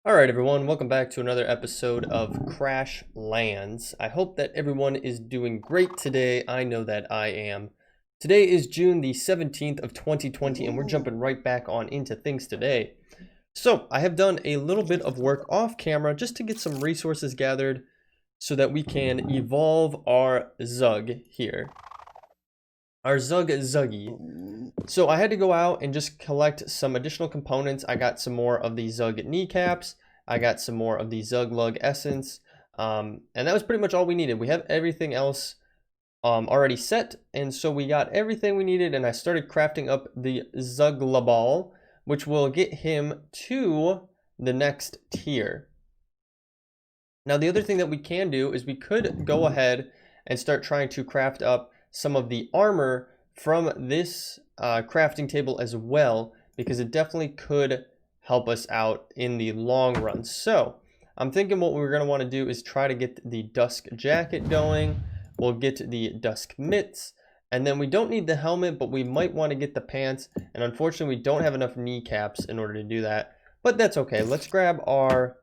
Alright everyone, welcome back to another episode of Crashlands. I hope that everyone is doing great today. I know that I am. Today is June the 17th of 2020 and we're jumping right back on into things today. So, I have done a little bit of work off camera just to get some resources gathered so that we can evolve our Zug here. Our Zuggy. So I had to go out and just collect some additional components. I got some more of the Zug kneecaps. I got some more of the Zug Lug essence. And that was pretty much all we needed. We have everything else already set. And so we got everything we needed. And I started crafting up the Zuglaball, which will get him to the next tier. Now the other thing that we can do is we could go ahead and start trying to craft up some of the armor from this crafting table as well, because it definitely could help us out in the long run. So I'm thinking what we're going to want to do is try to get the dusk jacket going. We'll get the dusk mitts, and then we don't need the helmet, but we might want to get the pants, and unfortunately we don't have enough kneecaps in order to do that, but that's okay. Let's grab our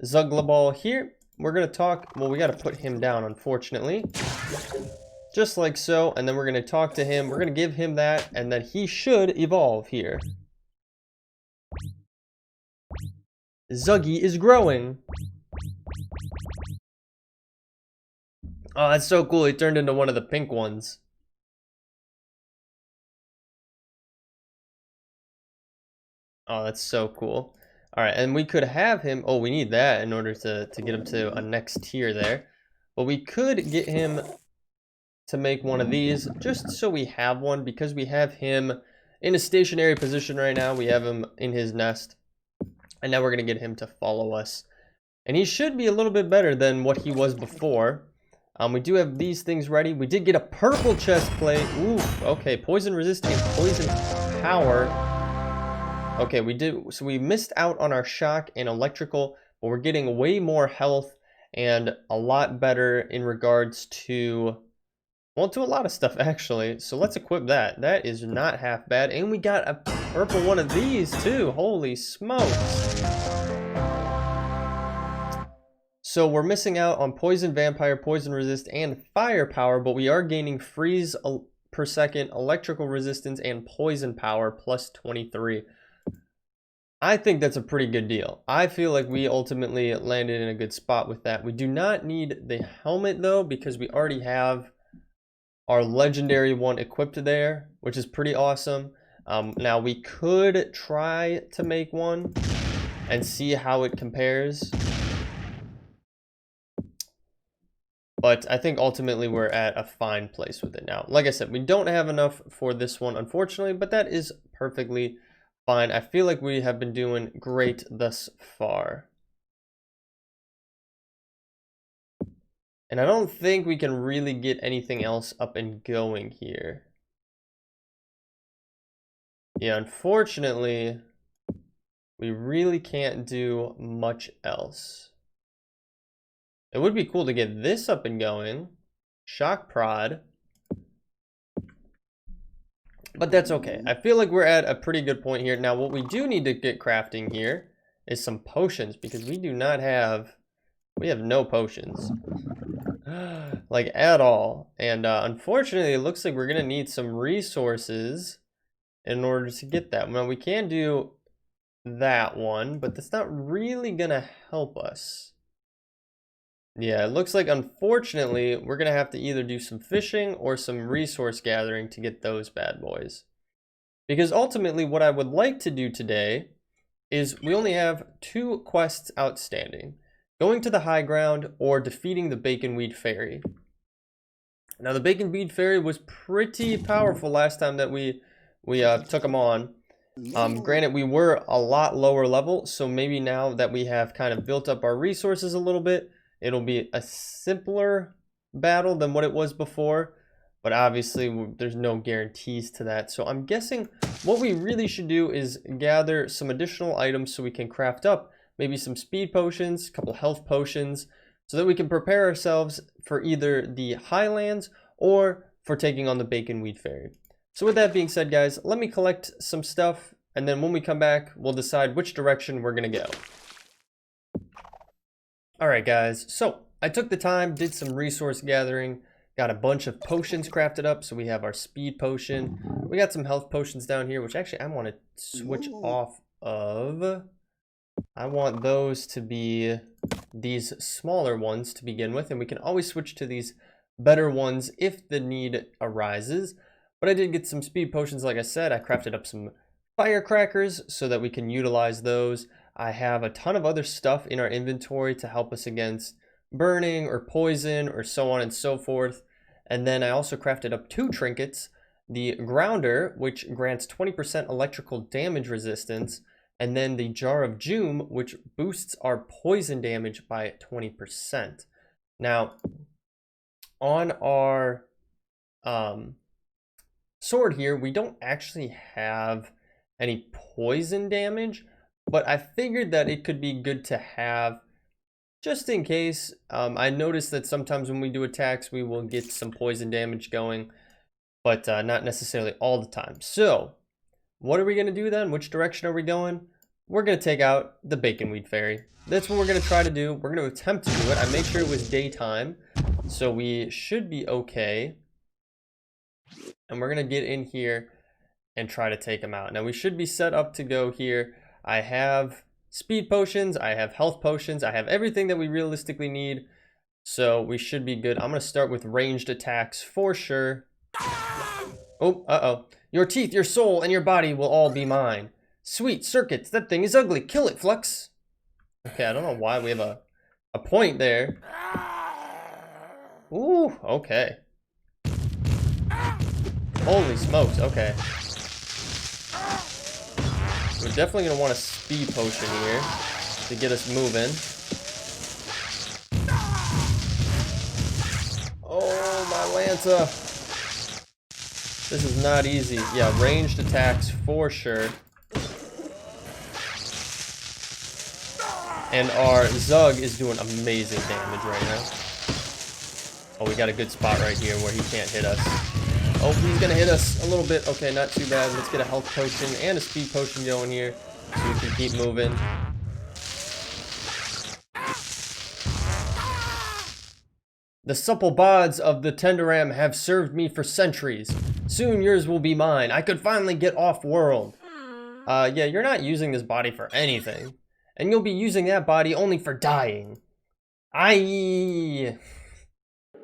Zuglaball here. We're going to talk, well, we got to put him down, unfortunately. Just like so, and then we're going to talk to him. We're going to give him that, and then he should evolve here. Zuggy is growing. Oh, that's so cool. He turned into one of the pink ones. Oh, that's so cool. All right, and we could have him. Oh, we need that in order to get him to a next tier there. But we could get him to make one of these just so we have one, because we have him in a stationary position right now. We have him in his nest, and now we're going to get him to follow us, and he should be a little bit better than what he was before. We do have these things ready. We did get a purple chest plate. Ooh, okay, poison resistant and poison power. Okay, we did, so we missed out on our shock and electrical, but we're getting way more health and a lot better in regards to, well, to a lot of stuff actually. So let's equip that. That is not half bad. And we got a purple one of these too. Holy smokes. So we're missing out on poison vampire, poison resist, and firepower, but we are gaining freeze per second, electrical resistance, and poison power plus 23. I think that's a pretty good deal. I feel like we ultimately landed in a good spot with that. We do not need the helmet though, because we already have our legendary one equipped there, which is pretty awesome. Now we could try to make one and see how it compares, but I think ultimately we're at a fine place with it now. Like I said, we don't have enough for this one, unfortunately, but that is perfectly fine. I feel like we have been doing great thus far. And I don't think we can really get anything else up and going here. Yeah, unfortunately, we really can't do much else. It would be cool to get this up and going. Shock prod. But that's okay. I feel like we're at a pretty good point here. Now, what we do need to get crafting here is some potions, because we do not have, we have no potions. Like at all. And unfortunately, it looks like we're going to need some resources in order to get that. Well, we can do that one, but that's not really going to help us. Yeah, it looks like unfortunately we're going to have to either do some fishing or some resource gathering to get those bad boys. Because ultimately what I would like to do today is we only have 2 quests outstanding. Going to the high ground or defeating the Baconweed fairy. Now the Baconweed fairy was pretty powerful last time that we took him on. Granted, we were a lot lower level, so maybe now that we have kind of built up our resources a little bit, it'll be a simpler battle than what it was before. But obviously, there's no guarantees to that. So I'm guessing what we really should do is gather some additional items so we can craft up maybe some speed potions, a couple health potions, so that we can prepare ourselves for either the Highlands or for taking on the Baconweed fairy. So with that being said, guys, let me collect some stuff, and then when we come back, we'll decide which direction we're going to go. Alright guys, so I took the time, did some resource gathering, got a bunch of potions crafted up. So we have our speed potion. We got some health potions down here, which actually I want to switch off of. I want those to be these smaller ones to begin with, and we can always switch to these better ones if the need arises. But I did get some speed potions, like I said. I crafted up some firecrackers so that we can utilize those. I have a ton of other stuff in our inventory to help us against burning or poison or so on and so forth. And then I also crafted up 2 trinkets. The grounder, which grants 20% electrical damage resistance, and then the jar of Joom, which boosts our poison damage by 20%. Now, on our sword here, we don't actually have any poison damage, but I figured that it could be good to have just in case. I noticed that sometimes when we do attacks, we will get some poison damage going, but not necessarily all the time. So what are we going to do then? Which direction are we going? We're going to take out the Baconweed fairy. That's what we're going to try to do. We're going to attempt to do it. I made sure it was daytime, so we should be okay. And we're going to get in here and try to take him out. Now we should be set up to go here. I have speed potions, I have health potions, I have everything that we realistically need. So we should be good. I'm going to start with ranged attacks for sure. Oh, uh-oh. Your teeth, your soul, and your body will all be mine. Sweet circuits, that thing is ugly. Kill it, Flux. Okay, I don't know why we have a point there. Ooh, okay. Holy smokes, okay. We're definitely going to want a speed potion here to get us moving. Oh, my Lanta. This is not easy. Yeah, ranged attacks for sure. And our Zug is doing amazing damage right now. Oh, we got a good spot right here where he can't hit us. Oh, he's gonna hit us a little bit. Okay, not too bad. Let's get a health potion and a speed potion going here so we can keep moving. The supple bods of the Tenderam have served me for centuries. Soon yours will be mine. I could finally get off-world. Yeah, you're not using this body for anything. And you'll be using that body only for dying. I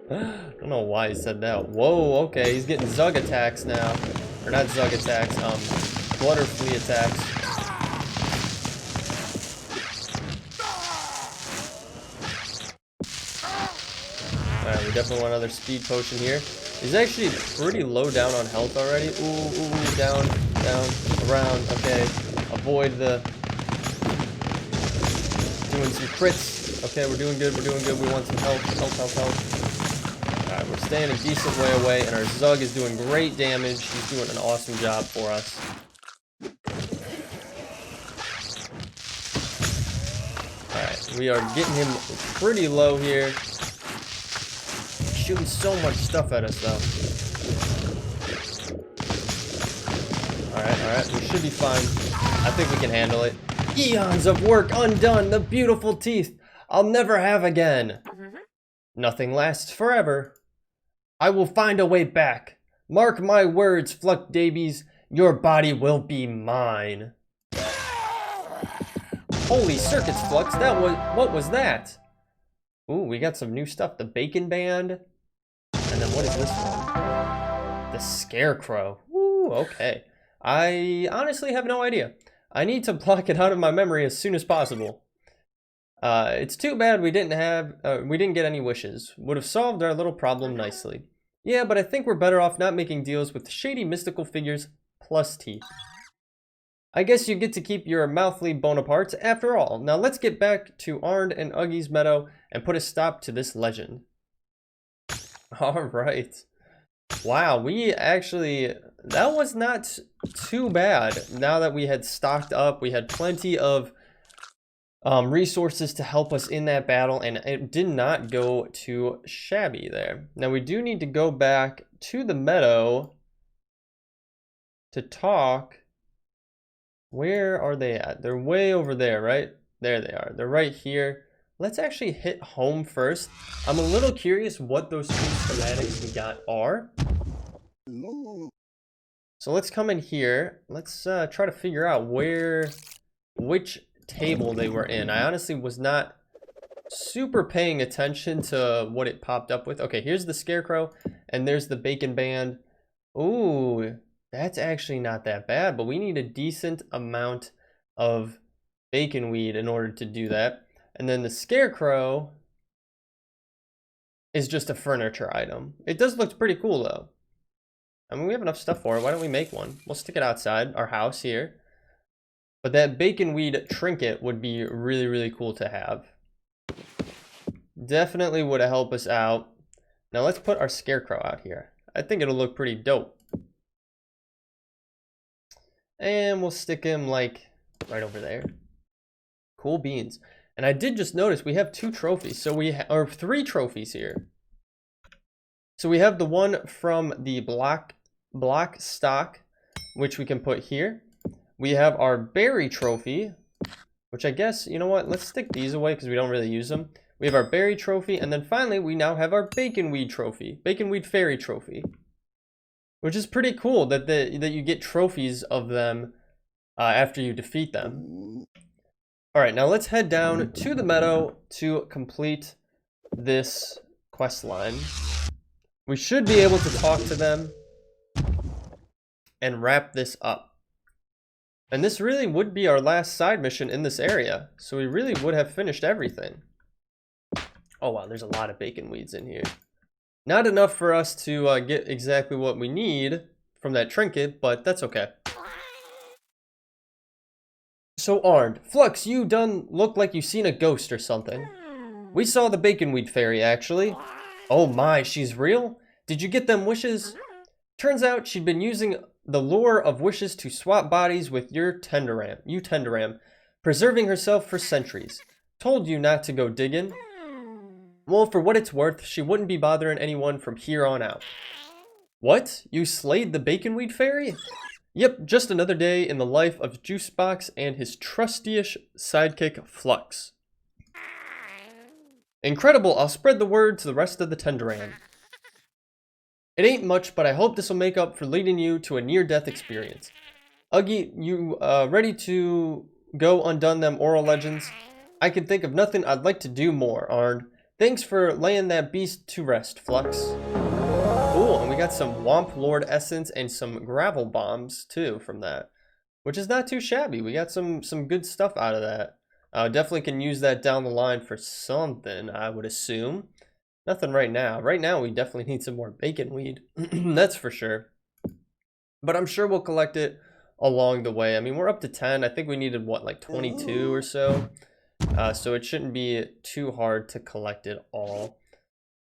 don't know why he said that. Whoa, okay, he's getting Zug attacks now. Or not Zug attacks, Blutterfly attacks. Alright, we definitely want another speed potion here. He's actually pretty low down on health already. Ooh, down, around, okay. Avoid the... Doing some crits. Okay, we're doing good. We want some health. Alright, we're staying a decent way away, and our Zug is doing great damage. He's doing an awesome job for us. Alright, we are getting him pretty low here. Shooting so much stuff at us, though. Alright, we should be fine. I think we can handle it. Eons of work undone, the beautiful teeth I'll never have again. Nothing lasts forever. I will find a way back. Mark my words, Flux Davies, your body will be mine. Holy circuits, Flux, what was that? Ooh, we got some new stuff. The Bacon Band. And then what is this one? The Scarecrow. Ooh, okay. I honestly have no idea. I need to block it out of my memory as soon as possible. It's too bad we didn't get any wishes. Would have solved our little problem nicely. Yeah, but I think we're better off not making deals with shady mystical figures plus teeth. I guess you get to keep your mouthly Bonapartes after all. Now let's get back to Arnd and Uggy's meadow and put a stop to this legend. Alright. Wow, that was not too bad. Now that we had stocked up, we had plenty of resources to help us in that battle, and it did not go too shabby there. Now we do need to go back to the meadow to talk. Where are they at? They're way over there, right? There they are. They're right here. let's actually hit home first. I'm a little curious what those two schematics we got are. So let's come in here. Let's try to figure out which table they were in. I honestly was not super paying attention to what it popped up with. Okay, here's the scarecrow, and there's the bacon band. Ooh, that's actually not that bad, but we need a decent amount of baconweed in order to do that. And then the scarecrow is just a furniture item. It does look pretty cool though. I mean, we have enough stuff for it. Why don't we make one? We'll stick it outside our house here. But that baconweed trinket would be really, really cool to have. Definitely would help us out. Now let's put our scarecrow out here. I think it'll look pretty dope. And we'll stick him like right over there. Cool beans. And I did just notice we have 2 trophies. So or 3 trophies here. So we have the one from the block stock, which we can put here. We have our berry trophy, which I guess, you know what? Let's stick these away because we don't really use them. We have our berry trophy, and then finally we now have our baconweed trophy, baconweed fairy trophy, which is pretty cool that you get trophies of them after you defeat them. All right, now let's head down to the meadow to complete this quest line. We should be able to talk to them and wrap this up. And this really would be our last side mission in this area, so we really would have finished everything. Oh wow, there's a lot of baconweeds in here. Not enough for us to get exactly what we need from that trinket, but that's okay. So Arnd, Flux, you done look like you've seen a ghost or something. We saw the baconweed fairy, actually. Oh my, she's real? Did you get them wishes? Turns out she'd been using the lure of wishes to swap bodies with your Tenderam, preserving herself for centuries. Told you not to go digging. Well, for what it's worth, she wouldn't be bothering anyone from here on out. What? You slayed the baconweed fairy? Yep, just another day in the life of Juicebox and his trustyish sidekick, Flux. Incredible, I'll spread the word to the rest of the Tenderam. It ain't much, but I hope this will make up for leading you to a near-death experience. Uggy, you ready to go undone them oral legends? I can think of nothing I'd like to do more, Arnd. Thanks for laying that beast to rest, Flux. Cool, and we got some Womp Lord Essence and some Gravel Bombs, too, from that. Which is not too shabby. We got some good stuff out of that. Definitely can use that down the line for something, I would assume. Nothing right now. Right now, we definitely need some more baconweed. That's for sure. But I'm sure we'll collect it along the way. I mean, we're up to 10. I think we needed, what, like 22 or so? So it shouldn't be too hard to collect it all.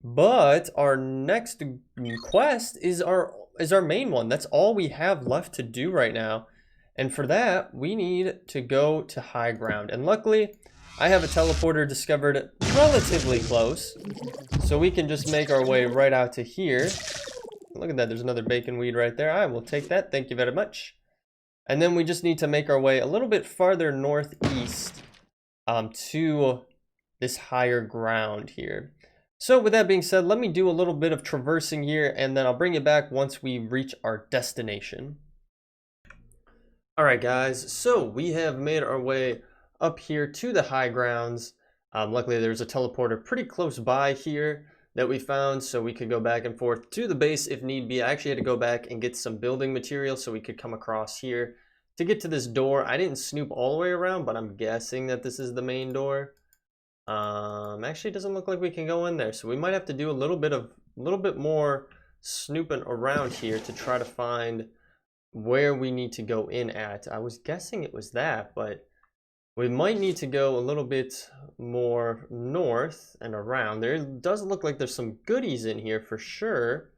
But our next quest is our main one. That's all we have left to do right now. And for that, we need to go to high ground. And luckily, I have a teleporter discovered relatively close. So we can just make our way right out to here. Look at that, there's another baconweed right there. I will take that, thank you very much. And then we just need to make our way a little bit farther northeast to this higher ground here. So with that being said, let me do a little bit of traversing here, and then I'll bring you back once we reach our destination. Alright guys, so we have made our way up here to the high grounds. Luckily there's a teleporter pretty close by here that we found, so we could go back and forth to the base if need be. I actually had to go back and get some building material so we could come across here to get to this door. I didn't snoop all the way around, but I'm guessing that this is the main door. Actually, it doesn't look like we can go in there, so we might have to do a little bit more snooping around here to try to find where we need to go in at. I was guessing it was that, but we might need to go a little bit more north and around. There does look like there's some goodies in here for sure.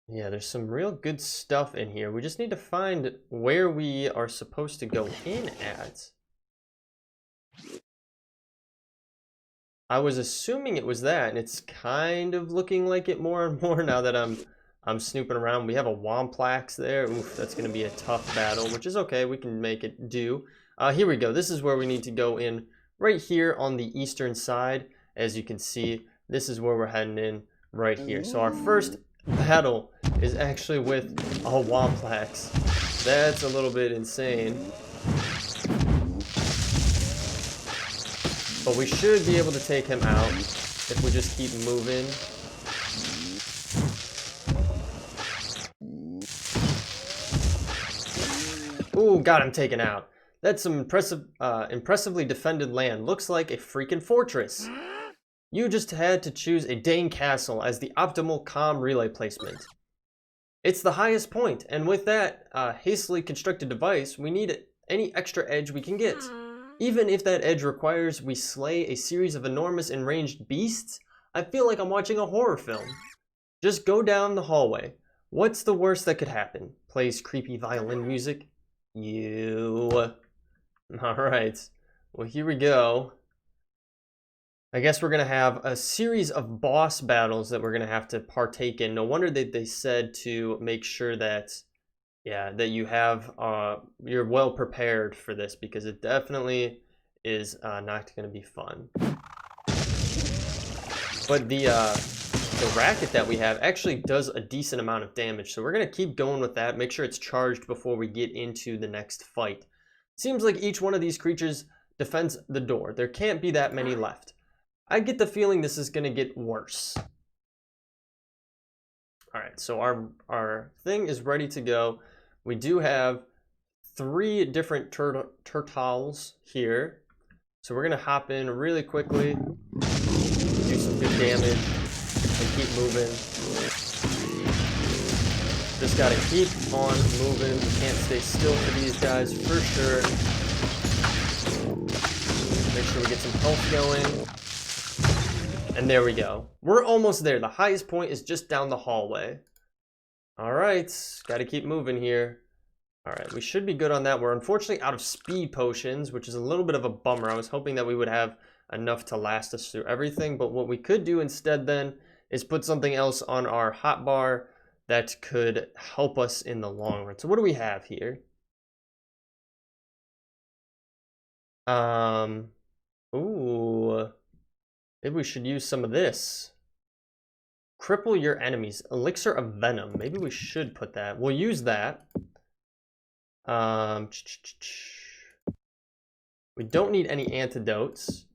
Yeah, there's some real good stuff in here. We just need to find where we are supposed to go in at. I was assuming it was that, and it's kind of looking like it more and more now that I'm snooping around. We have a Womplax there. Oof, that's going to be a tough battle, which is okay. We can make it do. Here we go. This is where we need to go in right here on the eastern side. As you can see, this is where we're heading in right here. So our first battle is actually with a Womplax. That's a little bit insane. But we should be able to take him out if we just keep moving. Ooh, got him taken out. That's some impressively defended land. Looks like a freaking fortress. You just had to choose a Dane castle as the optimal comm relay placement. It's the highest point, and with that hastily constructed device, we need any extra edge we can get. Even if that edge requires we slay a series of enormous and ranged beasts, I feel like I'm watching a horror film. Just go down the hallway. What's the worst that could happen? Plays creepy violin music. Alright, well here we go. I guess we're gonna have a series of boss battles that we're gonna have to partake in. No wonder that they said to make sure that, yeah, that you have, you're well prepared for this, because it definitely is not gonna be fun. But the racket that we have actually does a decent amount of damage, so we're gonna keep going with that. Make sure it's charged before we get into the next fight. Seems like each one of these creatures defends the door. There can't be that many left. I get the feeling this is gonna get worse. Alright, so our thing is ready to go. We do have 3 different turtles here. So we're gonna hop in really quickly, do some good damage, and keep moving. Just gotta keep on moving. We can't stay still for these guys for sure. Make sure we get some health going. And there we go. We're almost there. The highest point is just down the hallway. Alright, gotta keep moving here. Alright, we should be good on that. We're unfortunately out of speed potions, which is a little bit of a bummer. I was hoping that we would have enough to last us through everything, but what we could do instead then is put something else on our hotbar that could help us in the long run. So what do we have here? Ooh. Maybe we should use some of this. Cripple your enemies. Elixir of Venom. Maybe we should put that. We'll use that. We don't need any antidotes.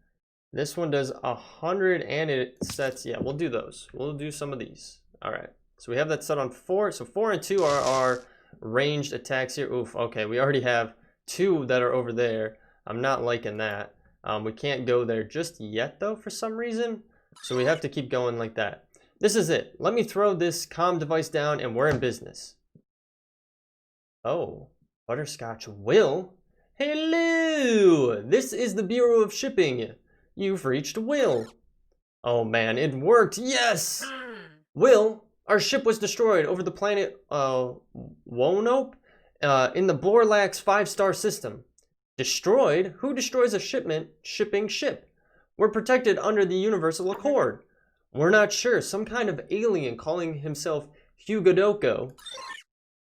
This one does 100 and it sets, yeah, we'll do those. We'll do some of these. All right, so we have that set on 4. So 4 and 2 are our ranged attacks here. Oof, okay, we already have 2 that are over there. I'm not liking that. We can't go there just yet though for some reason. So we have to keep going like that. This is it. Let me throw this comm device down and we're in business. Oh, Butterscotch Will? Hello! This is the Bureau of Shipping. You've reached Will. Oh man, it worked, yes! Will, our ship was destroyed over the planet Wonope in the Borlax 5-star system. Destroyed? Who destroys a shipping ship? We're protected under the Universal Accord. We're not sure, some kind of alien calling himself Hugodoko.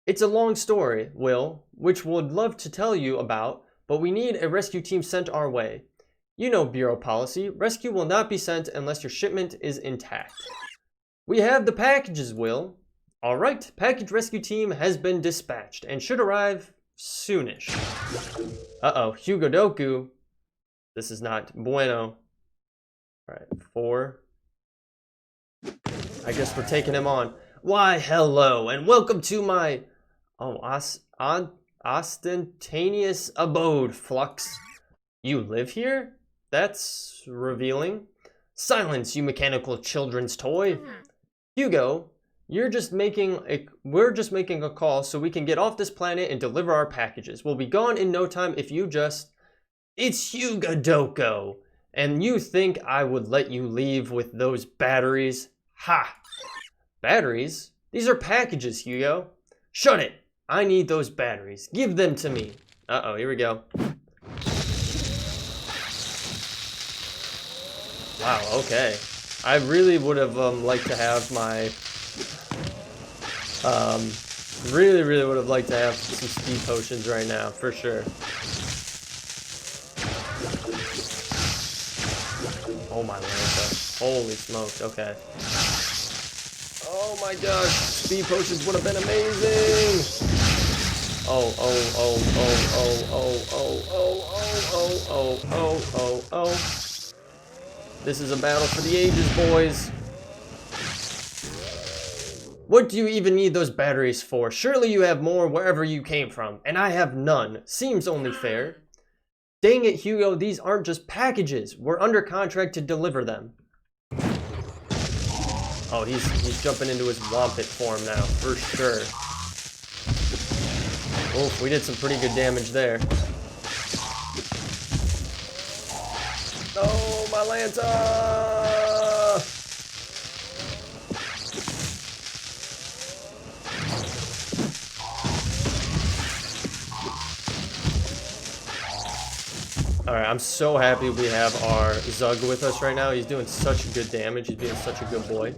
It's a long story, Will, which we'd love to tell you about, but we need a rescue team sent our way. You know Bureau policy, rescue will not be sent unless your shipment is intact. We have the packages, Will. Alright, package rescue team has been dispatched and should arrive soonish. Uh-oh, Hugodoku. This is not bueno. Alright, 4. I guess we're taking him on. Why, hello, and welcome to my ostentatious abode, Flux. You live here? That's revealing. Silence, you mechanical children's toy. Hugo, we're just making a call so we can get off this planet and deliver our packages. We'll be gone in no time if you just... It's Hugodoko. And you think I would let you leave with those batteries? Ha! Batteries? These are packages, Hugo. Shut it! I need those batteries. Give them to me. Uh-oh, here we go. Wow, okay. I really would have liked to have my... really would have liked to have some speed potions right now, for sure. Oh my Lanta. Holy smokes, okay. Oh my gosh, speed potions would have been amazing! Oh, oh, oh, oh, oh, oh, oh, oh, oh, oh, oh, oh, oh. This is a battle for the ages, boys. What do you even need those batteries for? Surely you have more wherever you came from, and I have none. Seems only fair. Dang it, Hugo, these aren't just packages. We're under contract to deliver them. Oh, he's jumping into his Wampit form now, for sure. Oof, we did some pretty good damage there. Oh, my Lanta! Alright, I'm so happy we have our Zug with us right now. He's doing such good damage. He's being such a good boy.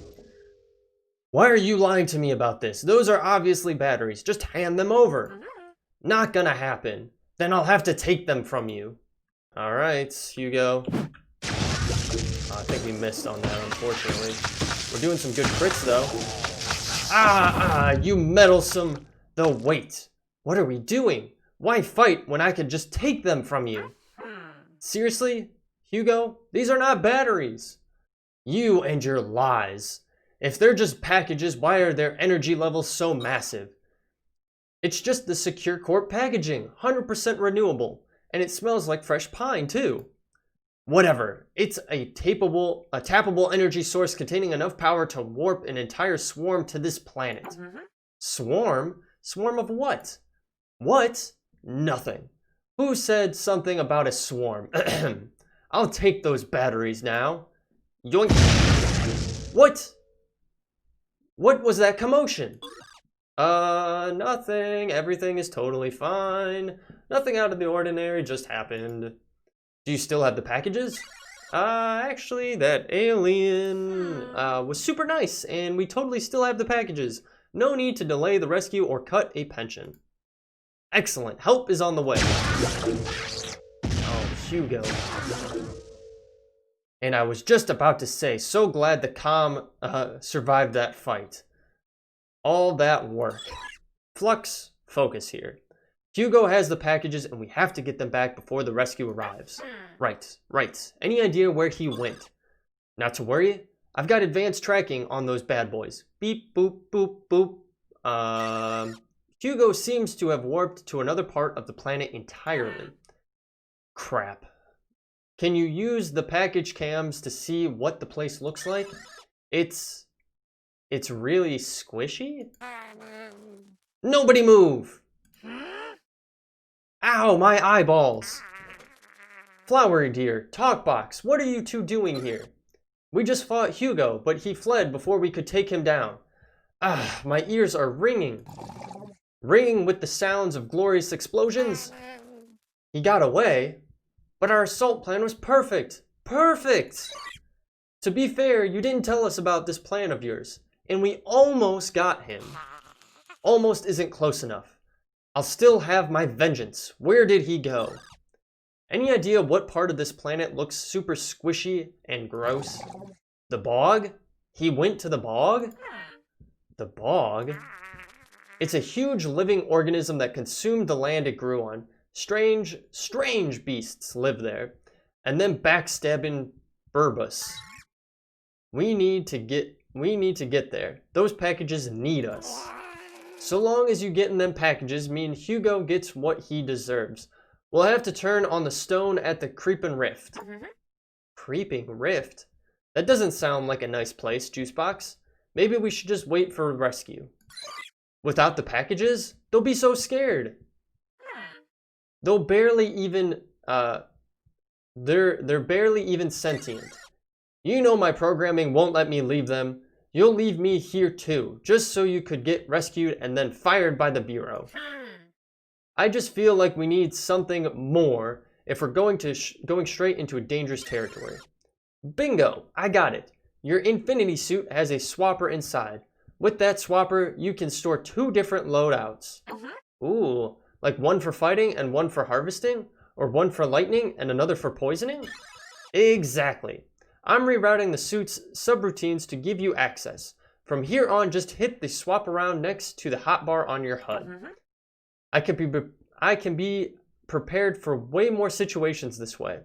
Why are you lying to me about this? Those are obviously batteries. Just hand them over. Not gonna happen. Then I'll have to take them from you. Alright, Hugo. I think we missed on that, unfortunately. We're doing some good crits, though. You meddlesome. The wait. What are we doing? Why fight when I could just take them from you? Seriously, Hugo? These are not batteries. You and your lies. If they're just packages, why are their energy levels so massive? It's just the secure corp packaging, 100% renewable, and it smells like fresh pine too. Whatever, it's a tappable energy source containing enough power to warp an entire swarm to this planet. Swarm? Swarm of what? What? Nothing. Who said something about a swarm? I'll take those batteries now. Yoink. What? What was that commotion? Nothing. Everything is totally fine. Nothing out of the ordinary just happened. Do you still have the packages? Actually, that alien was super nice, and we totally still have the packages. No need to delay the rescue or cut a pension. Excellent. Help is on the way. Oh, Hugo. And I was just about to say, so glad the comm survived that fight. All that work. Flux, focus here. Hugo has the packages and we have to get them back before the rescue arrives. Right. Any idea where he went? Not to worry, I've got advanced tracking on those bad boys. Beep, boop, boop, boop. Hugo seems to have warped to another part of the planet entirely. Crap. Can you use the package cams to see what the place looks like? It's really squishy? Nobody move! Ow, my eyeballs! Flowery dear, Talkbox, what are you two doing here? We just fought Hugo, but he fled before we could take him down. My ears are ringing. Ringing with the sounds of glorious explosions. He got away, but our assault plan was perfect. Perfect! To be fair, you didn't tell us about this plan of yours, and we almost got him. Almost isn't close enough. I'll still have my vengeance. Where did he go? Any idea what part of this planet looks super squishy and gross? The bog? He went to the bog? The bog? It's a huge living organism that consumed the land it grew on. Strange beasts live there. And then backstabbing Burbus. We need to get there. Those packages need us. So long as you get in them packages, me and Hugo gets what he deserves. We'll have to turn on the stone at the Creeping Rift. Creeping Rift? That doesn't sound like a nice place, Juicebox. Maybe we should just wait for rescue. Without the packages, they'll be so scared. They'll barely even, they're barely even sentient. You know my programming won't let me leave them. You'll leave me here too, just so you could get rescued and then fired by the Bureau. I just feel like we need something more if we're going straight into a dangerous territory. Bingo, I got it. Your Infinity suit has a swapper inside. With that swapper, you can store 2 different loadouts. Ooh, like one for fighting and one for harvesting? Or one for lightning and another for poisoning? Exactly. I'm rerouting the suit's subroutines to give you access. From here on, just hit the swap around next to the hotbar on your HUD. I can be prepared for way more situations this way.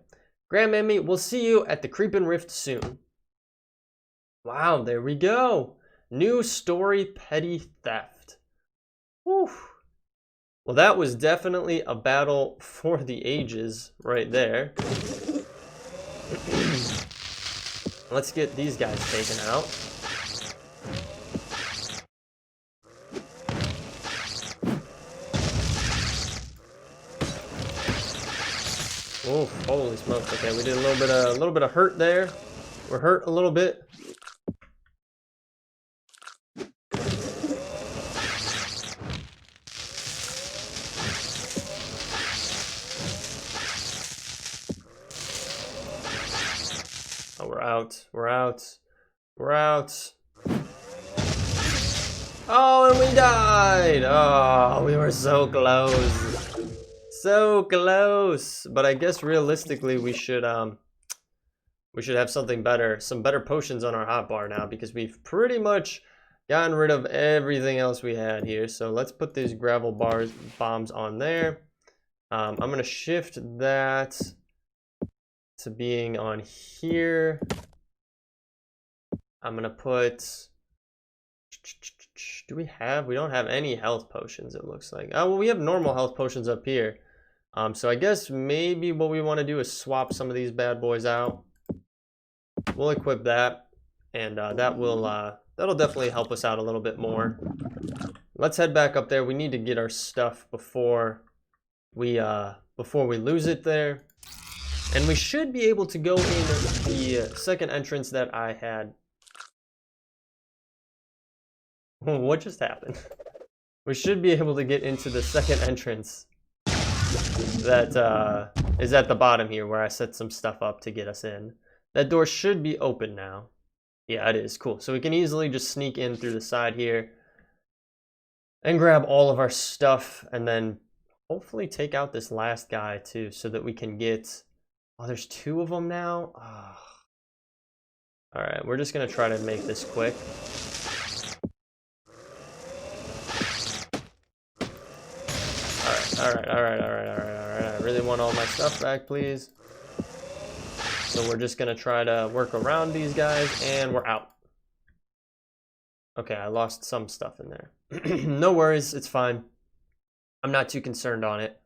Grandmammy, we'll see you at the Creepin' Rift soon. Wow, there we go. New story, petty theft. Whew. Well, that was definitely a battle for the ages right there. Let's get these guys taken out. Oh, holy smokes. Okay, we did a little bit of hurt there. We're hurt a little bit. Oh, we're out. We're out. We're out. Oh, and we died. Oh, we were so close. So close. But I guess realistically we should have something better, some better potions on our hotbar now, because we've pretty much gotten rid of everything else we had here. So let's put these gravel bombs on there. I'm gonna shift that to being on here. I'm gonna put, we don't have any health potions, it looks like. Oh, well, we have normal health potions up here. So I guess maybe what we want to do is swap some of these bad boys out. We'll equip that, and that'll definitely help us out a little bit more. Let's head back up there. We need to get our stuff before we lose it there. And we should be able to go in the second entrance that I had. What just happened? We should be able to get into the second entrance that is at the bottom here, where I set some stuff up to get us in. That door should be open now. Yeah, it is. Cool. So we can easily just sneak in through the side here and grab all of our stuff, and then hopefully take out this last guy too, so that we can get... Oh, there's two of them now? Oh. Alright, we're just going to try to make this quick. Alright. I really want all my stuff back, please. So we're just going to try to work around these guys, and we're out. Okay, I lost some stuff in there. No worries, it's fine. I'm not too concerned on it.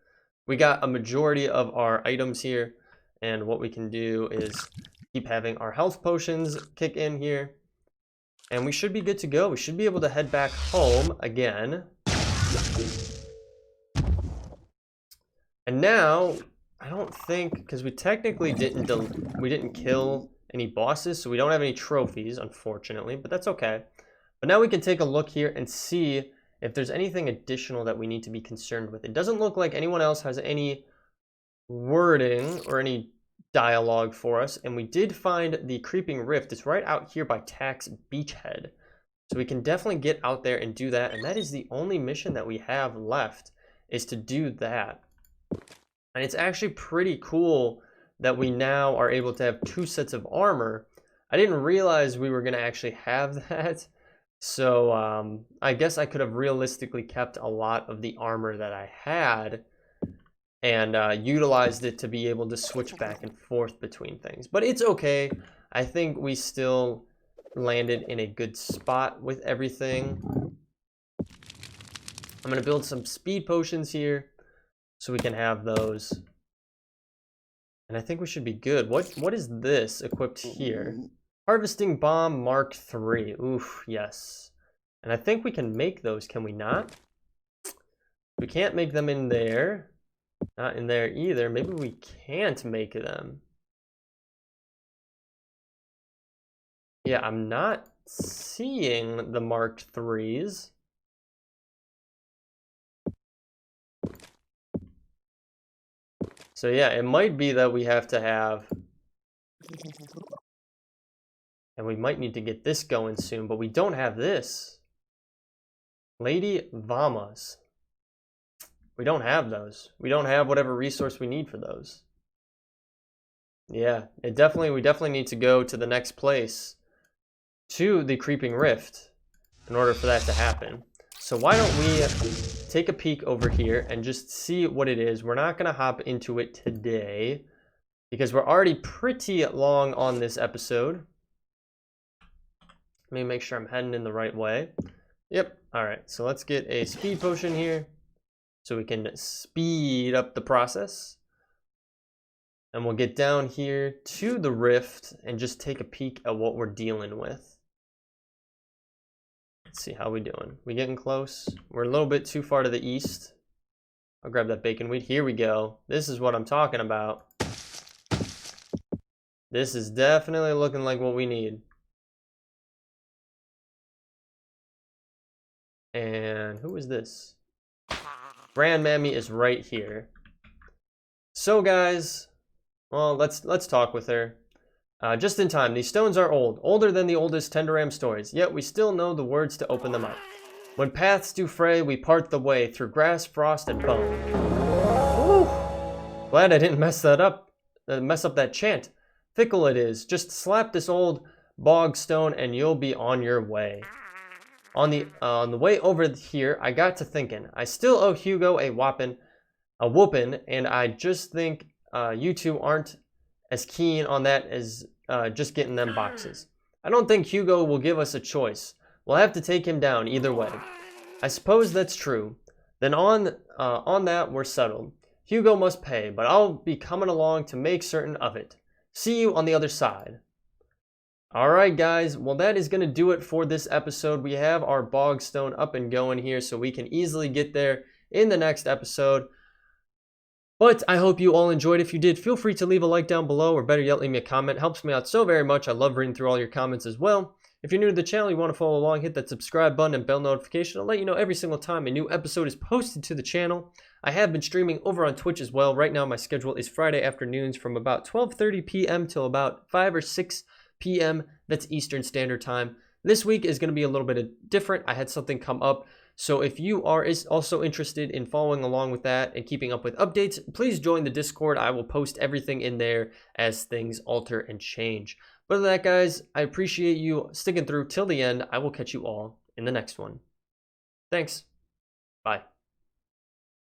We got a majority of our items here, and what we can do is keep having our health potions kick in here, and we should be good to go. We should be able to head back home again. And now, I don't think, because we technically didn't kill any bosses, so we don't have any trophies, unfortunately, but that's okay. But now we can take a look here and see if there's anything additional that we need to be concerned with. It doesn't look like anyone else has any wording or any dialogue for us, and we did find the Creeping Rift. It's right out here by Tax Beachhead, so we can definitely get out there and do that, and that is the only mission that we have left, is to do that. And it's actually pretty cool that we now are able to have 2 sets of armor. I didn't realize we were going to actually have that, so I guess I could have realistically kept a lot of the armor that I had and utilized it to be able to switch back and forth between things. But it's okay. I think we still landed in a good spot with everything. I'm going to build some speed potions here so we can have those. And I think we should be good. What is this equipped here? Harvesting Bomb Mark III. Oof, yes. And I think we can make those, can we not? We can't make them in there. Not in there either. Maybe we can't make them. Yeah, I'm not seeing the Mark IIIs. So yeah, it might be that we have to have... And we might need to get this going soon, but we don't have this. Lady Vamas. We don't have those. We don't have whatever resource we need for those. Yeah, we definitely need to go to the next place, to the Creeping Rift, in order for that to happen. So why don't we take a peek over here and just see what it is. We're not going to hop into it today because we're already pretty long on this episode. Let me make sure I'm heading in the right way. Yep. All right. So let's get a speed potion here so we can speed up the process. And we'll get down here to the rift and just take a peek at what we're dealing with. Let's see how we doing. We getting close? We're a little bit too far to the east. I'll grab that Baconweed. Here we go. This is what I'm talking about. This is definitely looking like what we need. And who is this? Grand Mammy is right here. So guys, well, let's talk with her. Just in time. These stones are old, older than the oldest Tenderam stories, yet we still know the words to open them up. When paths do fray, we part the way through grass, frost, and bone. Woo! Glad I didn't mess up that chant. Fickle it is. Just slap this old bog stone and you'll be on your way. On the way over here, I got to thinking. I still owe Hugo a whoopin', and I just think you two aren't as keen on that as just getting them boxes. I don't think Hugo will give us a choice. We'll have to take him down either way. I suppose that's true. Then on that, we're settled. Hugo must pay, but I'll be coming along to make certain of it. See you on the other side. Alright guys, well that is going to do it for this episode. We have our bog stone up and going here so we can easily get there in the next episode. But I hope you all enjoyed. If you did, feel free to leave a like down below, or better yet, leave me a comment. It helps me out so very much. I love reading through all your comments as well. If you're new to the channel, you want to follow along, hit that subscribe button and bell notification. I'll let you know every single time a new episode is posted to the channel. I have been streaming over on Twitch as well. Right now my schedule is Friday afternoons from about 12:30 p.m. till about 5 or 6 p.m. That's Eastern Standard Time. This week is going to be a little bit different. I had something come up. So if you are also interested in following along with that and keeping up with updates, please join the Discord. I will post everything in there as things alter and change. But other than that, guys, I appreciate you sticking through till the end. I will catch you all in the next one. Thanks. Bye.